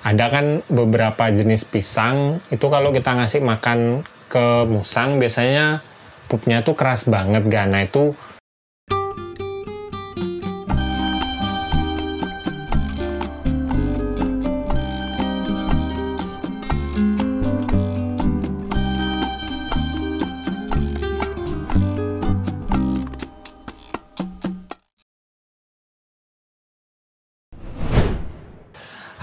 Ada kan beberapa jenis pisang, itu kalau kita ngasih makan ke musang, biasanya pupnya tuh keras banget kan. Nah itu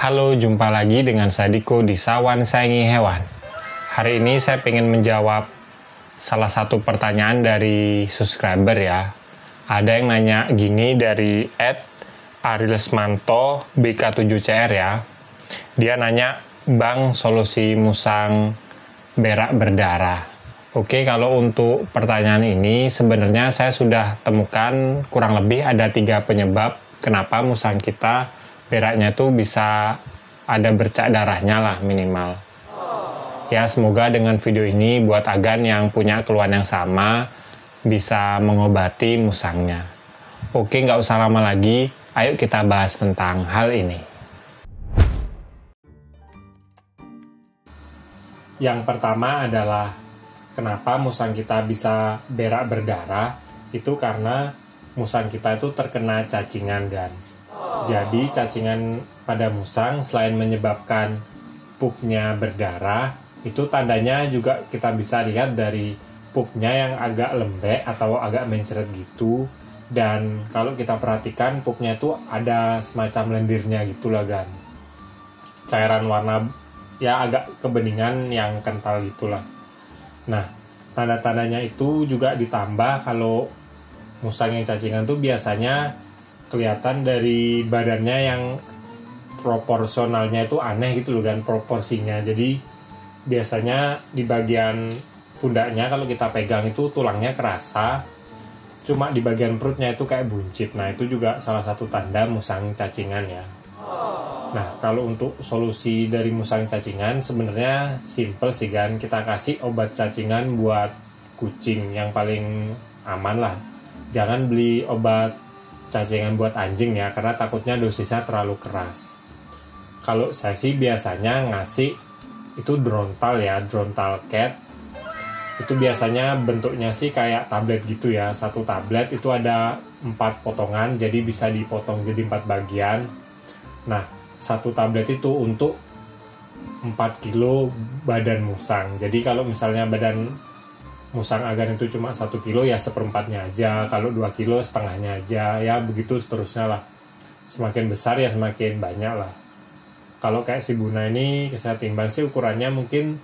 Halo, jumpa lagi dengan saya Diko di Sawan Sayangi Hewan. Hari ini saya ingin menjawab salah satu pertanyaan dari subscriber ya. Ada yang nanya gini dari @arilesmanto BK7CR ya. Dia nanya, Bang, solusi musang berak berdarah. Oke, kalau untuk pertanyaan ini sebenarnya saya sudah temukan kurang lebih ada 3 penyebab kenapa musang kita beraknya tuh bisa ada bercak darahnya lah minimal. Ya, semoga dengan video ini buat agan yang punya keluhan yang sama bisa mengobati musangnya. Oke, nggak usah lama lagi, ayo kita bahas tentang hal ini. Yang pertama adalah kenapa musang kita bisa berak berdarah, itu karena musang kita itu terkena cacingan kan. Jadi cacingan pada musang selain menyebabkan pupnya berdarah, itu tandanya juga kita bisa lihat dari pupnya yang agak lembek atau agak mencret gitu. Dan kalau kita perhatikan pupnya itu ada semacam lendirnya gitulah kan. Cairan warna ya agak kebeningan yang kental gitulah. Nah, tanda-tandanya itu juga ditambah kalau musang yang cacingan tuh biasanya kelihatan dari badannya yang proporsionalnya itu aneh gitu loh kan, proporsinya. Jadi biasanya di bagian pundaknya kalau kita pegang itu tulangnya kerasa, cuma di bagian perutnya itu kayak buncit. Nah itu juga salah satu tanda musang cacingan ya. Nah kalau untuk solusi dari musang cacingan sebenarnya simple sih kan, kita kasih obat cacingan buat kucing yang paling aman lah. Jangan beli obat cacingan buat anjing ya, karena takutnya dosisnya terlalu keras. Kalau saya sih biasanya ngasih itu Drontal ya, Drontal Cat. Itu biasanya bentuknya sih kayak tablet gitu ya. Satu tablet itu ada 4 potongan, jadi bisa dipotong jadi 4 bagian. Nah, satu tablet itu untuk 4 kilo badan musang. Jadi kalau misalnya badan musang agan itu cuma 1 kilo ya seperempatnya aja, kalau 2 kilo setengahnya aja, ya begitu seterusnya lah. Semakin besar ya semakin banyak lah. Kalau kayak si Buna ini saya timbang sih ukurannya mungkin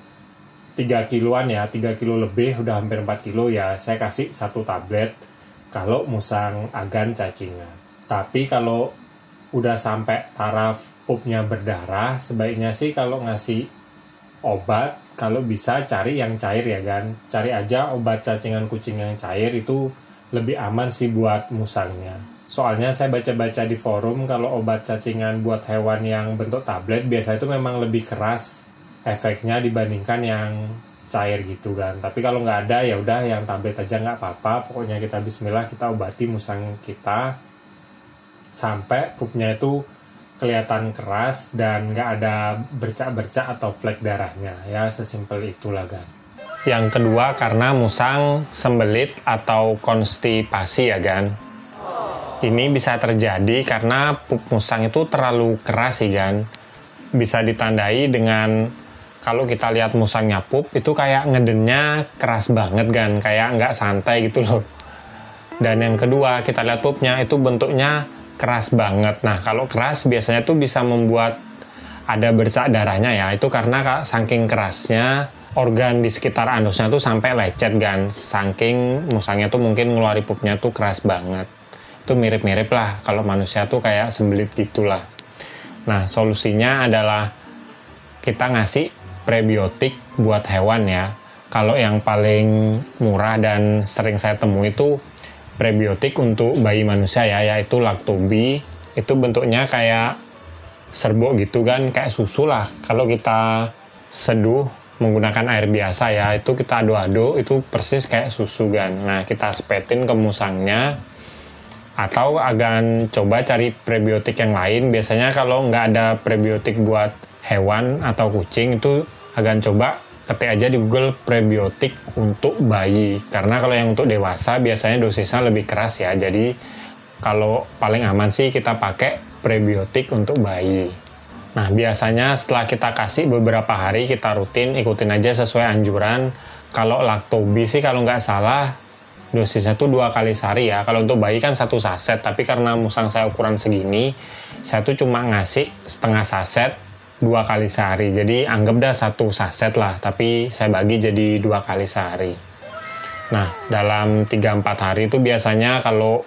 3 kiloan ya, 3 kilo lebih, udah hampir 4 kilo ya, saya kasih 1 tablet kalau musang agan cacingan. Tapi kalau udah sampai taraf pupnya berdarah, sebaiknya sih kalau ngasih obat, kalau bisa cari yang cair ya kan. Cari aja obat cacingan kucing yang cair, itu lebih aman sih buat musangnya. Soalnya saya baca-baca di forum kalau obat cacingan buat hewan yang bentuk tablet biasanya itu memang lebih keras efeknya dibandingkan yang cair gitu kan. Tapi kalau nggak ada ya udah yang tablet aja nggak apa-apa. Pokoknya kita bismillah, kita obati musang kita sampai pupnya itu kelihatan keras dan nggak ada bercak-bercak atau flek darahnya ya, sesimpel itulah kan. Yang kedua karena musang sembelit atau konstipasi ya kan. Ini bisa terjadi karena pup musang itu terlalu keras sih kan. Bisa ditandai dengan kalau kita lihat musangnya pup itu kayak ngedennya keras banget kan, kayak nggak santai gitu loh. Dan yang kedua kita lihat pupnya itu bentuknya keras banget. Nah kalau keras biasanya tuh bisa membuat ada bercak darahnya ya. Itu karena saking kerasnya organ di sekitar anusnya tuh sampai lecet kan. Saking musangnya tuh mungkin ngeluarin pupnya tuh keras banget. Itu mirip-mirip lah kalau manusia tuh kayak sembelit gitulah. Nah solusinya adalah kita ngasih prebiotik buat hewan ya. Kalau yang paling murah dan sering saya temui itu prebiotik untuk bayi manusia ya, yaitu Lactobi. Itu bentuknya kayak serbuk gitu kan, kayak susu lah. Kalau kita seduh menggunakan air biasa ya, itu kita aduk-aduk, itu persis kayak susu kan. Nah kita sepetin ke musangnya, atau agan coba cari prebiotik yang lain. Biasanya kalau nggak ada prebiotik buat hewan atau kucing itu Agan coba ketik aja di Google prebiotik untuk bayi. Karena kalau yang untuk dewasa biasanya dosisnya lebih keras ya. Jadi kalau paling aman sih kita pakai prebiotik untuk bayi. Nah, biasanya setelah kita kasih beberapa hari, kita rutin ikutin aja sesuai anjuran. Kalau Lactobi sih kalau nggak salah dosisnya tuh 2 kali sehari ya. Kalau untuk bayi kan 1 saset, tapi karena musang saya ukuran segini, saya tuh cuma ngasih setengah saset 2 kali sehari. Jadi anggap dah 1 saset lah, tapi saya bagi jadi 2 kali sehari. Nah, dalam 3-4 hari itu biasanya kalau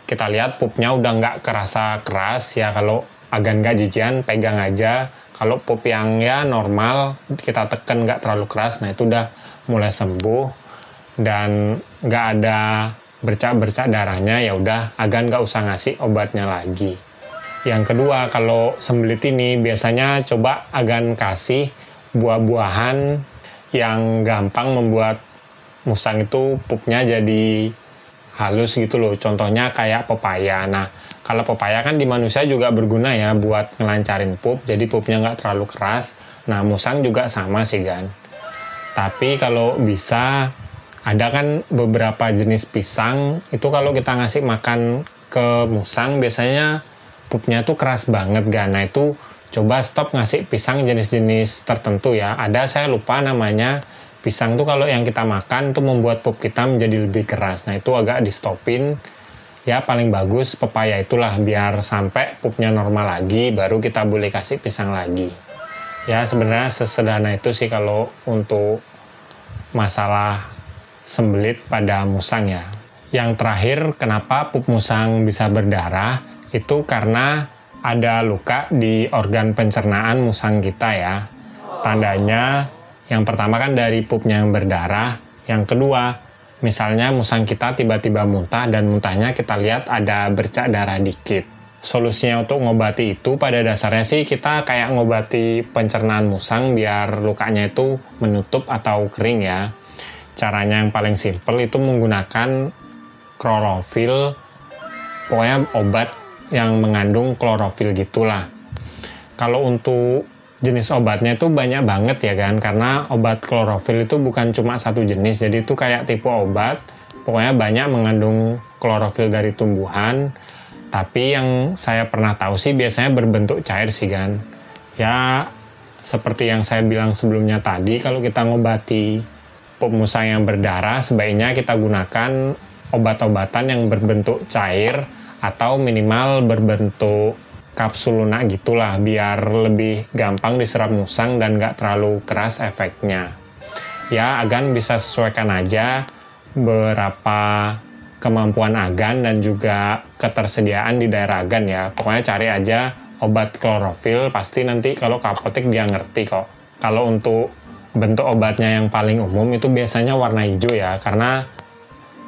kita lihat pupnya udah nggak kerasa keras ya. Kalau Agan nggak jijian, pegang aja. Kalau pup yang ya normal, kita tekan nggak terlalu keras, nah itu udah mulai sembuh dan nggak ada bercak-bercak darahnya, ya udah Agan nggak usah ngasih obatnya lagi. Yang kedua, kalau sembelit ini biasanya coba Agan kasih buah-buahan yang gampang membuat musang itu pupnya jadi halus gitu loh. Contohnya kayak pepaya. Nah, kalau pepaya kan di manusia juga berguna ya buat ngelancarin pup, jadi pupnya nggak terlalu keras. Nah, musang juga sama sih Gan. Tapi kalau bisa, ada kan beberapa jenis pisang, itu kalau kita ngasih makan ke musang biasanya pupnya tuh keras banget Gan. Nah, itu coba stop ngasih pisang jenis-jenis tertentu ya. Ada, saya lupa namanya. Pisang tuh kalau yang kita makan tuh membuat pup kita menjadi lebih keras. Nah, itu agak di stopin. Ya paling bagus pepaya itulah, biar sampai pupnya normal lagi baru kita boleh kasih pisang lagi. Ya sebenarnya sesederhana itu sih kalau untuk masalah sembelit pada musang ya. Yang terakhir, kenapa pup musang bisa berdarah? Itu karena ada luka di organ pencernaan musang kita ya. Tandanya yang pertama kan dari pupnya yang berdarah. Yang kedua, misalnya musang kita tiba-tiba muntah dan muntahnya kita lihat ada bercak darah dikit. Solusinya untuk ngobati itu pada dasarnya sih kita kayak ngobati pencernaan musang biar lukanya itu menutup atau kering ya. Caranya yang paling simpel itu menggunakan klorofil, pokoknya obat yang mengandung klorofil gitulah. Kalau untuk jenis obatnya itu banyak banget ya kan, karena obat klorofil itu bukan cuma satu jenis, jadi itu kayak tipe obat, pokoknya banyak mengandung klorofil dari tumbuhan. Tapi yang saya pernah tahu sih biasanya berbentuk cair sih kan. Ya seperti yang saya bilang sebelumnya tadi, kalau kita ngobati pup musang yang berdarah, sebaiknya kita gunakan obat-obatan yang berbentuk cair atau minimal berbentuk kapsul lunak gitulah, biar lebih gampang diserap musang dan nggak terlalu keras efeknya. Ya Agan bisa sesuaikan aja berapa kemampuan Agan dan juga ketersediaan di daerah Agan ya. Pokoknya cari aja obat klorofil, pasti nanti kalau ke apotek dia ngerti kok. Kalau untuk bentuk obatnya yang paling umum itu biasanya warna hijau ya, karena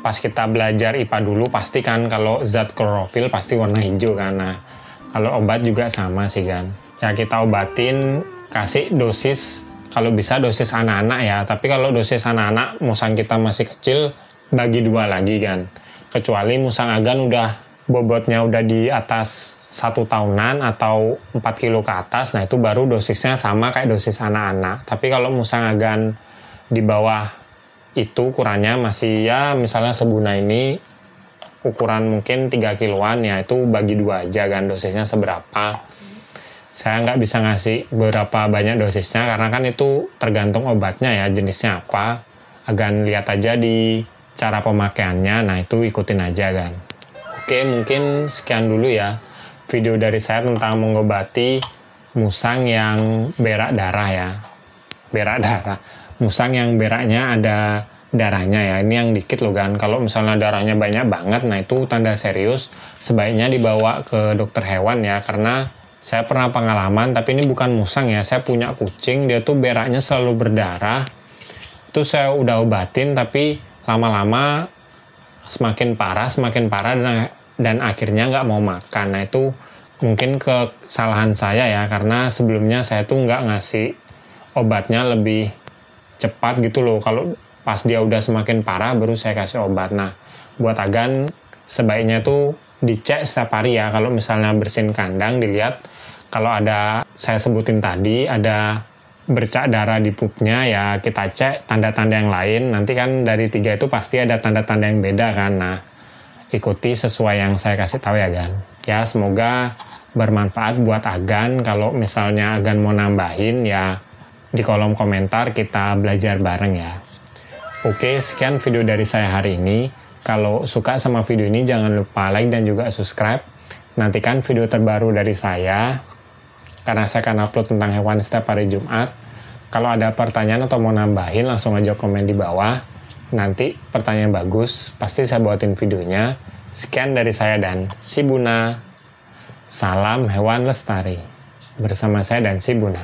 pas kita belajar IPA dulu pasti kan kalau zat klorofil pasti warna hijau kan. Nah, kalau obat juga sama sih kan. Ya kita obatin, kasih dosis, kalau bisa dosis anak-anak ya. Tapi kalau dosis anak-anak, musang kita masih kecil, bagi 2 lagi kan. Kecuali musang Agan udah bobotnya udah di atas 1 tahunan atau 4 kilo ke atas, nah itu baru dosisnya sama kayak dosis anak-anak. Tapi kalau musang Agan di bawah itu ukurannya masih ya misalnya sebuna ini ukuran mungkin 3 kiloan ya, itu bagi 2 aja kan dosisnya seberapa. Saya nggak bisa ngasih berapa banyak dosisnya karena kan itu tergantung obatnya ya, jenisnya apa. Agan lihat aja di cara pemakaiannya, nah itu ikutin aja kan. Oke, mungkin sekian dulu ya video dari saya tentang mengobati musang yang berak darah ya. Berak darah. Musang yang beraknya ada darahnya ya, ini yang dikit loh kan. Kalau misalnya darahnya banyak banget, nah itu tanda serius, sebaiknya dibawa ke dokter hewan ya. Karena saya pernah pengalaman, tapi ini bukan musang ya, saya punya kucing, dia tuh beraknya selalu berdarah. Itu saya udah obatin, tapi lama-lama semakin parah dan akhirnya nggak mau makan. Nah itu mungkin kesalahan saya ya, karena sebelumnya saya tuh nggak ngasih obatnya lebih cepat gitu loh. Kalau pas dia udah semakin parah baru saya kasih obat. Nah buat Agan sebaiknya tuh dicek setiap hari ya. Kalau misalnya bersihin kandang, dilihat Kalau ada, saya sebutin tadi, ada bercak darah di pupnya, ya kita cek tanda-tanda yang lain. Nanti kan dari 3 itu pasti ada tanda-tanda yang beda kan. Nah, ikuti sesuai yang saya kasih tahu ya Gan. Ya semoga bermanfaat buat Agan. Kalau misalnya Agan mau nambahin ya di kolom komentar kita belajar bareng ya. Oke, sekian video dari saya hari ini. Kalau suka sama video ini jangan lupa like dan juga subscribe. Nantikan video terbaru dari saya, karena saya akan upload tentang hewan setiap hari Jumat. Kalau ada pertanyaan atau mau nambahin, langsung aja komen di bawah. Nanti pertanyaan bagus, pasti saya buatin videonya. Sekian dari saya dan si Buna. Salam hewan lestari. Bersama saya dan si Buna.